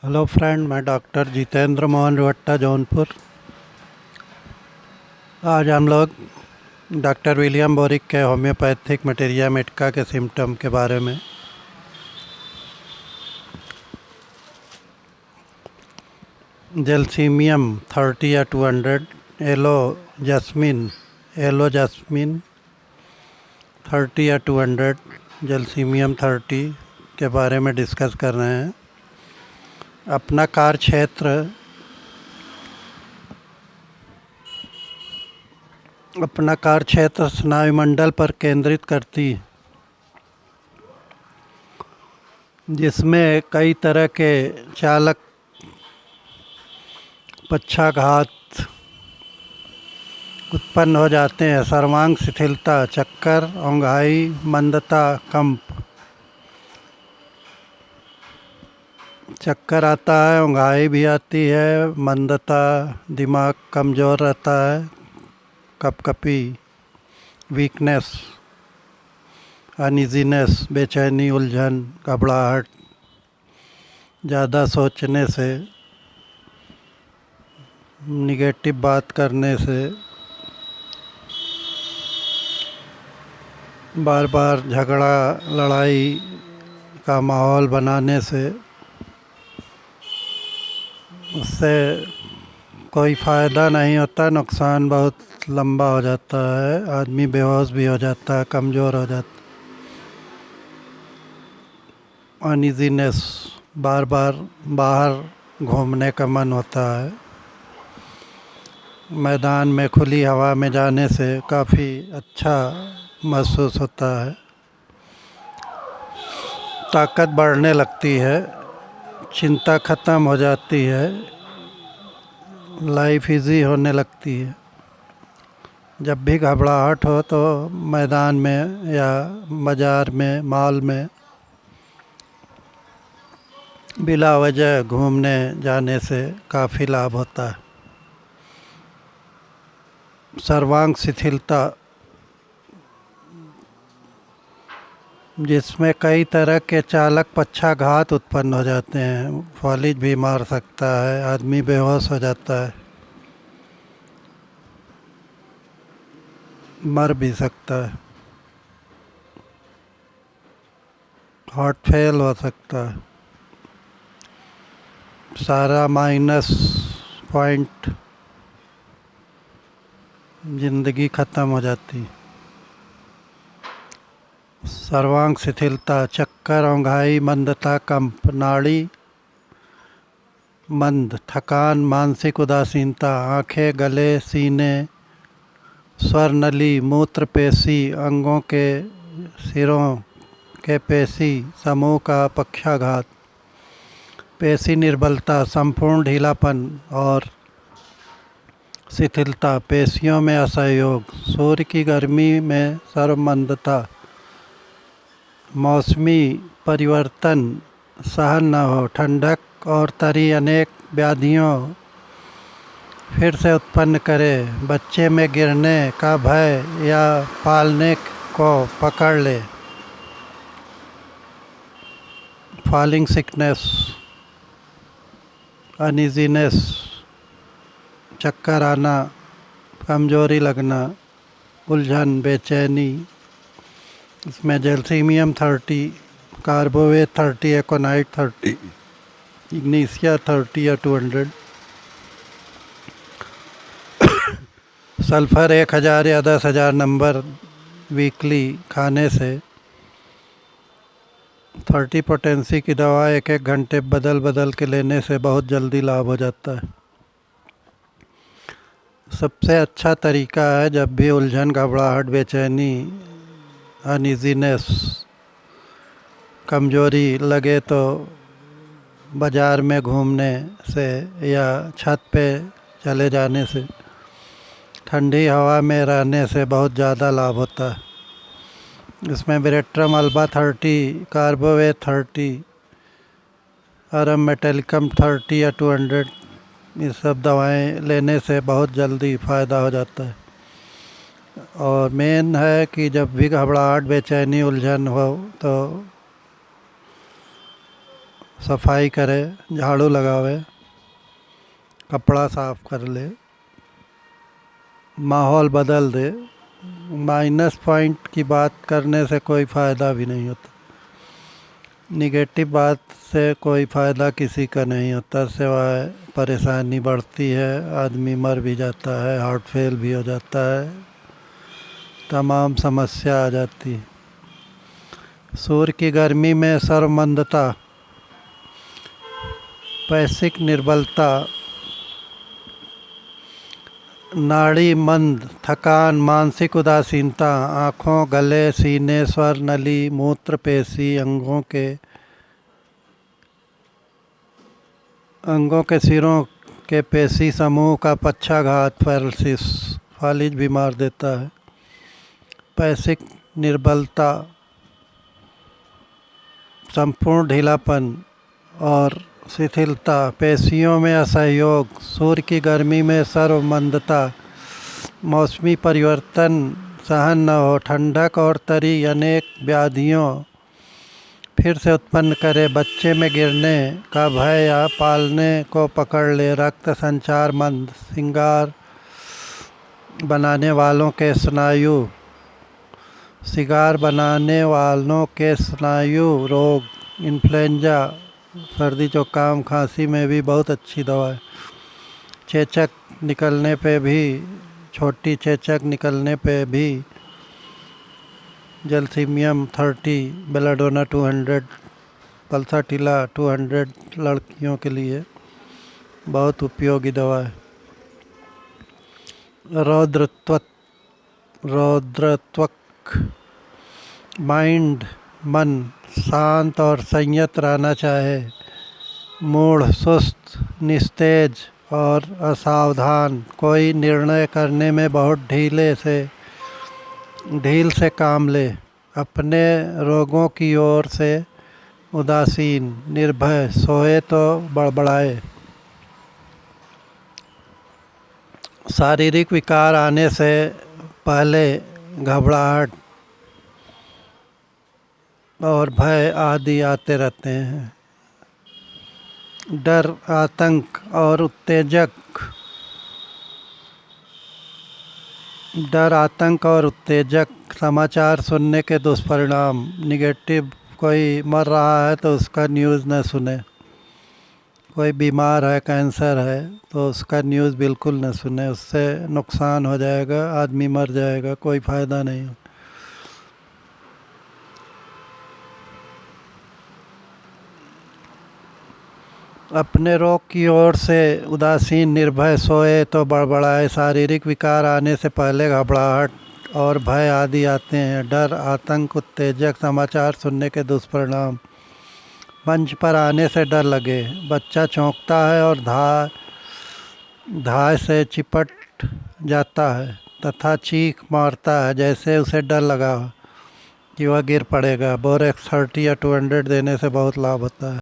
Hello friend, मैं doctor Jitendra Mohan रोहट्टा, Jaunpur. आज हम लोग डॉक्टर विलियम बोरिक के होम्योपैथिक मटेरिया मेडिका के सिम्टम के बारे में। जेल्सीमियम 30 या 200, एलो जैस्मिन 30 या 200, जेल्सीमियम 30 के बारे में डिस्कस कर रहे हैं। अपना कार्य क्षेत्र स्नायुमंडल पर केंद्रित करती है, जिसमें कई तरह के चालक पक्षाघात उत्पन्न हो जाते हैं। सर्वांग शिथिलता, चक्कर, ओंघाई, मंदता, कंप। चक्कर आता है, ओंघाई भी आती है, मंदता, दिमाग कमज़ोर रहता है, कपकपी, वीकनेस, अनइजीनेस, बेचैनी, उलझन, घबराहट, ज़्यादा सोचने से, निगेटिव बात करने से, बार बार झगड़ा लड़ाई का माहौल बनाने से, उससे कोई फ़ायदा नहीं होता, नुकसान बहुत लंबा हो जाता है। आदमी बेहोश भी हो जाता है, कमज़ोर हो जाता है। अनइजीनेस, बार बार बाहर घूमने का मन होता है। मैदान में खुली हवा में जाने से काफ़ी अच्छा महसूस होता है। ताकत बढ़ने लगती है, चिंता ख़त्म हो जाती है, लाइफ इजी होने लगती है। जब भी घबराहट हो तो मैदान में या बाज़ार में, मॉल में बिला वजह घूमने जाने से काफ़ी लाभ होता है। सर्वांग शिथिलता, जिसमें कई तरह के चालक पक्षाघात उत्पन्न हो जाते हैं। फॉलिज भी मार सकता है, आदमी बेहोश हो जाता है, मर भी सकता है, हार्ट फेल हो सकता है। सारा माइनस पॉइंट, जिंदगी ख़त्म हो जाती। सर्वांग शिथिलता, चक्कर, ओंघाई, मंदता, कंप, नाड़ी मंद, थकान, मानसिक उदासीनता, आँखें, गले, सीने, स्वर नली, मूत्र पेशी, अंगों के सिरों के पेशी समूह का पक्षाघात, पेशी निर्बलता, संपूर्ण ढीलापन और शिथिलता, पेशियों में असहयोग, सूर्य की गर्मी में सर्वमंदता, मौसमी परिवर्तन सहन न हो, ठंडक और तरी अनेक व्याधियों फिर से उत्पन्न करे, बच्चे में गिरने का भय या पालने को पकड़ ले, फॉलिंग सिकनेस, अनइजीनेस, चक्कर आना, कमजोरी लगना, उलझन, बेचैनी। इसमें जेल्सीमियम 30, कार्बोवेट 30, एकोनाइट 30, इग्नीशिया 30 या 200, सल्फ़र 1000 या 10,000 नंबर वीकली खाने से 30 पोटेंसी की दवा 1-1 घंटे बदल बदल के लेने से बहुत जल्दी लाभ हो जाता है। सबसे अच्छा तरीका है, जब भी उलझन, घबराहट, बेचैनी, अनइजीनेस, कमजोरी लगे तो बाज़ार में घूमने से या छत पे चले जाने से, ठंडी हवा में रहने से बहुत ज़्यादा लाभ होता है। इसमें विरेट्रम अल्बा 30, कार्बोवेट 30, अरम मेटेलिकम 30 या 200, ये सब दवाएं लेने से बहुत जल्दी फ़ायदा हो जाता है। और मेन है कि जब भी घबराहट, बेचैनी, उलझन हो तो सफाई करे, झाड़ू लगावे, कपड़ा साफ कर ले, माहौल बदल दे। माइनस पॉइंट की बात करने से कोई फ़ायदा भी नहीं होता। निगेटिव बात से कोई फ़ायदा किसी का नहीं होता, सिवाय परेशानी बढ़ती है, आदमी मर भी जाता है, हार्ट फेल भी हो जाता है, तमाम समस्या आ जाती है। सूर्य की गर्मी में सर्वमंदता, पैसिक निर्बलता, नाड़ी मंद, थकान, मानसिक उदासीनता, आँखों, गले, सीने, स्वर नली, मूत्र पेशी, अंगों के सिरों के पेशी समूह का पक्षाघात, पैरालिसिस, फालिज भी मार देता है। पैसिक निर्बलता, संपूर्ण ढीलापन और शिथिलता, पेशियों में असहयोग, सूर्य की गर्मी में सर्वमंदता, मौसमी परिवर्तन सहन न हो, ठंडक और तरी अनेक व्याधियों फिर से उत्पन्न करे, बच्चे में गिरने का भय या पालने को पकड़ ले, रक्त संचार मंद, सिगार बनाने वालों के स्नायु रोग, इन्फ्लुएंजा, सर्दी जुकाम खांसी में भी बहुत अच्छी दवा है। चेचक निकलने पे भी, छोटी चेचक निकलने पे भी जलसीमियम 30, बेलाडोना 200, पल्साटिला 200 लड़कियों के लिए बहुत उपयोगी दवा है। रौद्रत्वक, मन शांत और संयत रहना चाहे, मूढ़, सुस्त, निस्तेज और असावधान, कोई निर्णय करने में बहुत ढील से काम ले, अपने रोगों की ओर से उदासीन, निर्भय, सोए तो बड़बड़ाए। शारीरिक विकार आने से पहले घबराहट और भय आदि आते रहते हैं। डर, आतंक और उत्तेजक समाचार सुनने के दुष्परिणाम, निगेटिव, कोई मर रहा है तो उसका न्यूज़ न सुने, कोई बीमार है, कैंसर है, तो उसका न्यूज़ बिल्कुल न सुने, उससे नुकसान हो जाएगा, आदमी मर जाएगा, कोई फ़ायदा नहीं। अपने रोग की ओर से उदासीन, निर्भय, सोए तो बड़बड़ाए। शारीरिक विकार आने से पहले घबराहट और भय आदि आते हैं। डर, आतंक, उत्तेजक समाचार सुनने के दुष्परिणाम, मंच पर आने से डर लगे, बच्चा चौंकता है और धाय से चिपट जाता है तथा चीख मारता है जैसे उसे डर लगा कि वह गिर पड़ेगा। बोरेक्स 30 या 200 देने से बहुत लाभ होता है।